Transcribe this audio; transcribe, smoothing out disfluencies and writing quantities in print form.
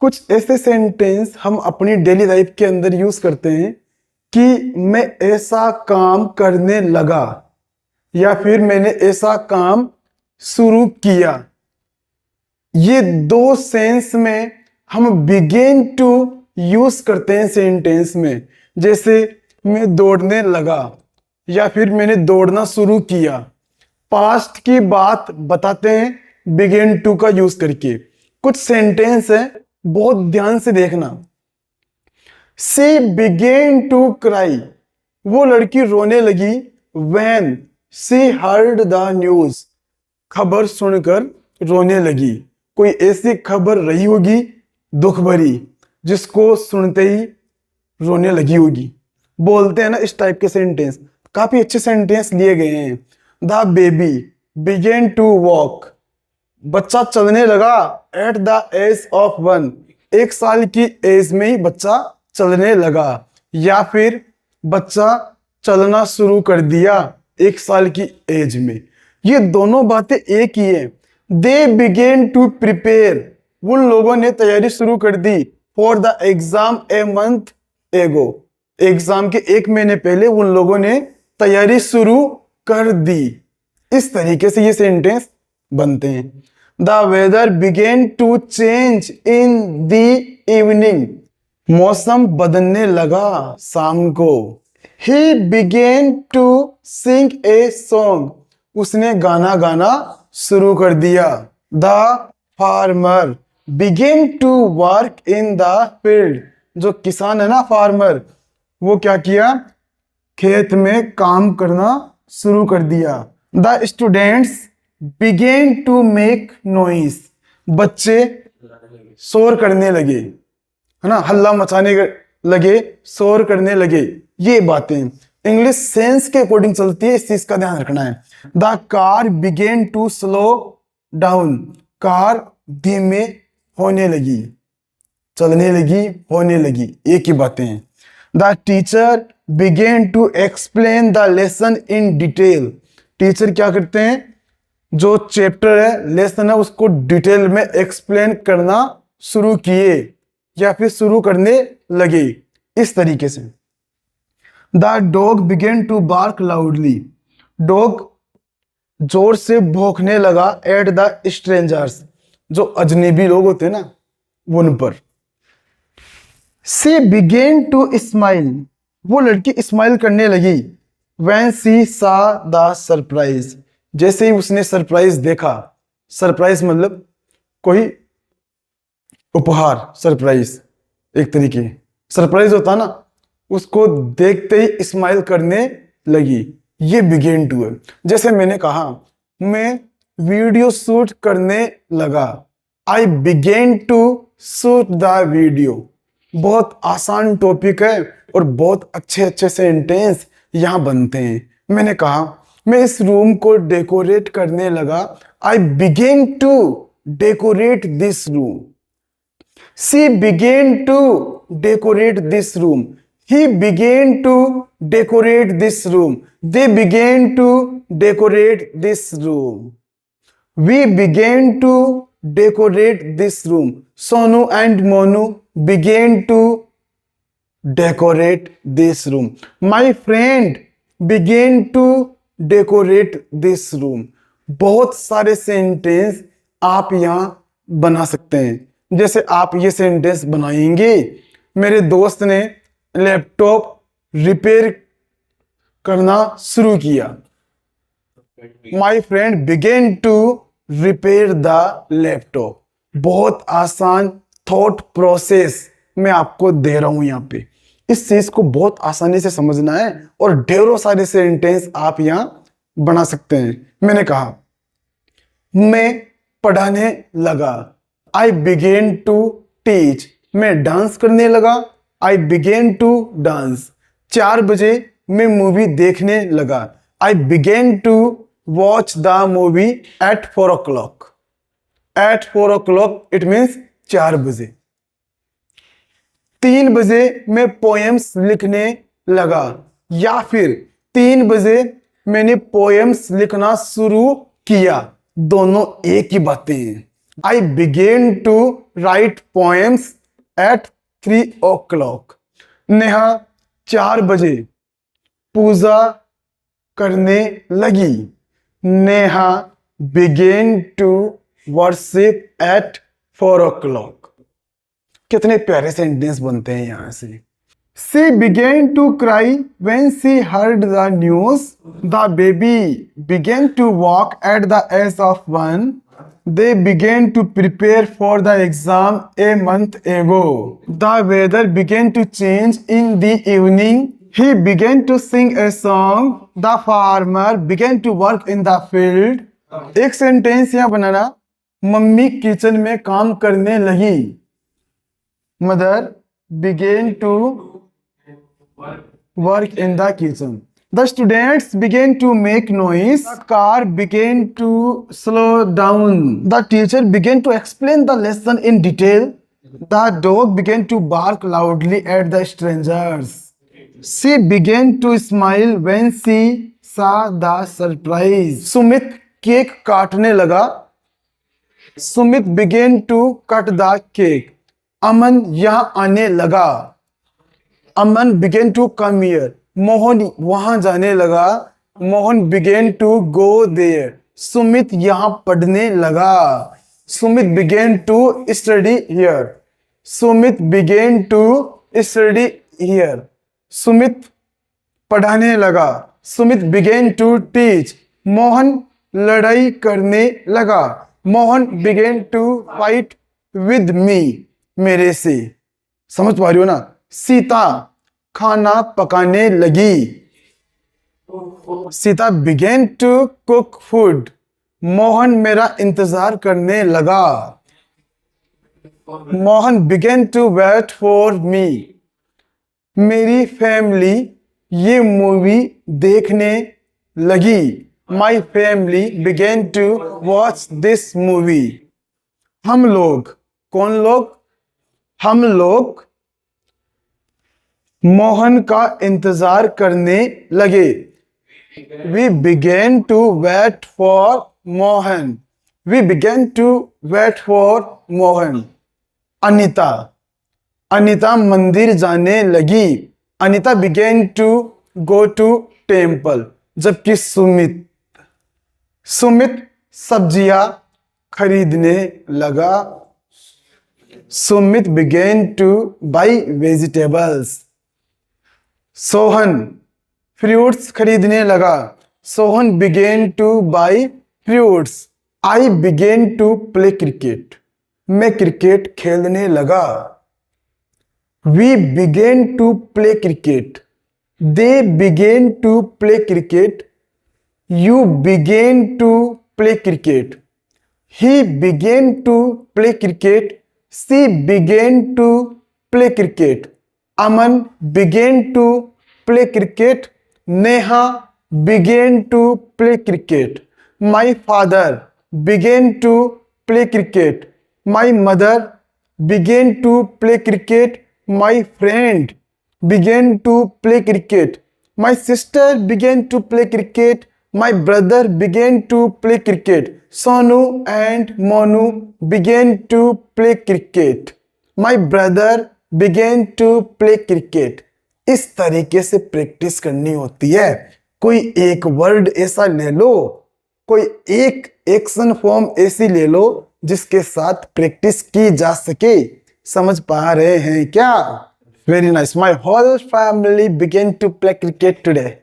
कुछ ऐसे सेंटेंस हम अपनी डेली लाइफ के अंदर यूज करते हैं कि मैं ऐसा काम करने लगा या फिर मैंने ऐसा काम शुरू किया। ये दो सेंस में हम बिगेन टू यूज करते हैं सेंटेंस में। जैसे मैं दौड़ने लगा या फिर मैंने दौड़ना शुरू किया। पास्ट की बात बताते हैं बिगेन टू का यूज करके। कुछ सेंटेंस है, बहुत ध्यान से देखना। शी बिगेन टू क्राई, वो लड़की रोने लगी। When she heard the news, खबर सुनकर रोने लगी। कोई ऐसी खबर रही होगी दुख भरी जिसको सुनते ही रोने लगी होगी। बोलते हैं ना इस टाइप के सेंटेंस। काफी अच्छे सेंटेंस लिए गए हैं। The baby began to walk, बच्चा चलने लगा एट द एज ऑफ 1, 1 साल की एज में ही बच्चा चलने लगा। या फिर बच्चा चलना शुरू कर दिया 1 साल की एज में। ये दोनों बातें एक ही है। दे बिगेन टू प्रिपेयर, उन लोगों ने तैयारी शुरू कर दी for the exam a month ago, exam के 1 महीने पहले उन लोगों ने तैयारी शुरू कर दी। इस तरीके से ये सेंटेंस बनते हैं। The weather began to change in the evening, मौसम बदलने लगा शाम को। He began to sing a song, उसने गाना गाना शुरू कर दिया। The farmer began to work in the field, जो किसान है ना फार्मर, वो क्या किया, खेत में काम करना शुरू कर दिया। The students began to make noise, बच्चे शोर करने लगे, है ना, हल्ला मचाने लगे, शोर करने लगे। ये बातें इंग्लिश सेंस के अकॉर्डिंग चलती है, इस चीज का ध्यान रखना है। The car began to slow down, car धीमे होने लगी, चलने लगी, होने लगी, एक ही बातें हैं। The teacher began to explain the lesson in detail, teacher क्या करते हैं, जो चैप्टर है, लेसन है, उसको डिटेल में एक्सप्लेन करना शुरू किए या फिर शुरू करने लगे। इस तरीके से। The dog began to bark loudly, dog जोर से भौंकने लगा एट द स्ट्रेंजर्स, जो अजनबी लोग होते हैं ना उन पर। शी बिगेन टू स्माइल, वो लड़की स्माइल करने लगी। व्हेन शी सा द सरप्राइज, जैसे ही उसने सरप्राइज देखा, सरप्राइज मतलब कोई उपहार, सरप्राइज एक तरीके सरप्राइज होता ना, उसको देखते ही स्माइल करने लगी। ये बिगेन टू है। जैसे मैंने कहा मैं वीडियो शूट करने लगा, I begin to shoot the video. बहुत आसान टॉपिक है और बहुत अच्छे अच्छे सेंटेंस यहाँ बनते हैं। मैंने कहा मैं इस रूम को डेकोरेट करने लगा, I begin to decorate this room. She begin to decorate this room, he began to decorate this room, they began to decorate this room, we began to decorate this room, Sonu and Monu began to decorate this room, my friend began to decorate this room। बहुत सारे sentence आप यहाँ बना सकते हैं। जैसे आप ये सेंटेंस बनाएंगे, मेरे दोस्त ने लैपटॉप रिपेयर करना शुरू किया, my friend began to repair the laptop. बहुत आसान थॉट प्रोसेस मैं आपको दे रहा हूं यहाँ पे। इस चीज को बहुत आसानी से समझना है और ढेरों सारे सेंटेंस आप यहाँ बना सकते हैं। मैंने कहा मैं पढ़ाने लगा, आई बिगेन टू टीच, मैं डांस करने लगा, आई बिगेन टू डांस। 4 बजे मैं मूवी देखने लगा, I begin to watch the movie at 4 o'clock। At 4 o'clock it means 4 बजे। 3 बजे मैं पोएम्स लिखने लगा, या फिर 3 बजे मैंने पोएम्स लिखना शुरू किया। दोनों एक ही बातें हैं। I began to write poems at 3 o'clock. Neha 4 बजे पूजा करने लगी. Neha began to worship at 4 o'clock. कितने प्यारे सेंटेंस बनते हैं यहां से. She began to cry when she heard the news. The baby began to walk at the age of 1. They began to prepare for the exam a month ago. The weather began to change in the evening. He began to sing a song. The farmer began to work in the field. एक sentence यहाँ बनाना. Mummy kitchen में काम करने लगी. Mother began to work in the kitchen. The students began to make noise. The car began to slow down. The teacher began to explain the lesson in detail. The dog began to bark loudly at the strangers. She began to smile when she saw the surprise. Sumit cake काटने लगा. Sumit began to cut the cake. अमन यहाँ आने लगा. अमन began to come here. Mohan वहां जाने लगा. Mohan began to go there. Sumit यहाँ पढ़ने लगा. Sumit began to study here. Sumit began to study here. Sumit पढ़ाने लगा. Sumit began to teach. Mohan लड़ाई करने लगा. Mohan began to fight with me. मेरे से. समझ पा रही हो ना. सीता खाना पकाने लगी. Sita began to cook food. Mohan मेरा इंतजार करने लगा. Mohan began to wait for me. मेरी फैमिली ये मूवी देखने लगी. My family began to watch this movie. हम लोग. कौन लोग? हम लोग मोहन का इंतजार करने लगे. We began to wait for Mohan. We began to wait for Mohan. Anita. Anita मंदिर जाने लगी. Anita began to go to temple. जबकि सुमित सब्जियां खरीदने लगा. Sumit began to buy vegetables. Sohan fruits खरीदने लगा. Sohan began to buy fruits. I began to play cricket. मैं क्रिकेट खेलने लगा. We began to play cricket. They began to play cricket. You began to play cricket. He began to play cricket. She began to play cricket. Aman began to play cricket. Neha began to play cricket. My father began to play cricket. My mother began to play cricket. My friend began to play cricket. My sister began to play cricket. My brother began to play cricket. Sonu and Monu began to play cricket. My brother began to play cricket. इस तरीके से practice करनी होती है. कोई एक word ऐसा ले लो, कोई एक एक्शन फॉर्म ऐसी ले लो जिसके साथ प्रैक्टिस की जा सके. समझ पा रहे हैं क्या? Very nice. My whole family began to play cricket today.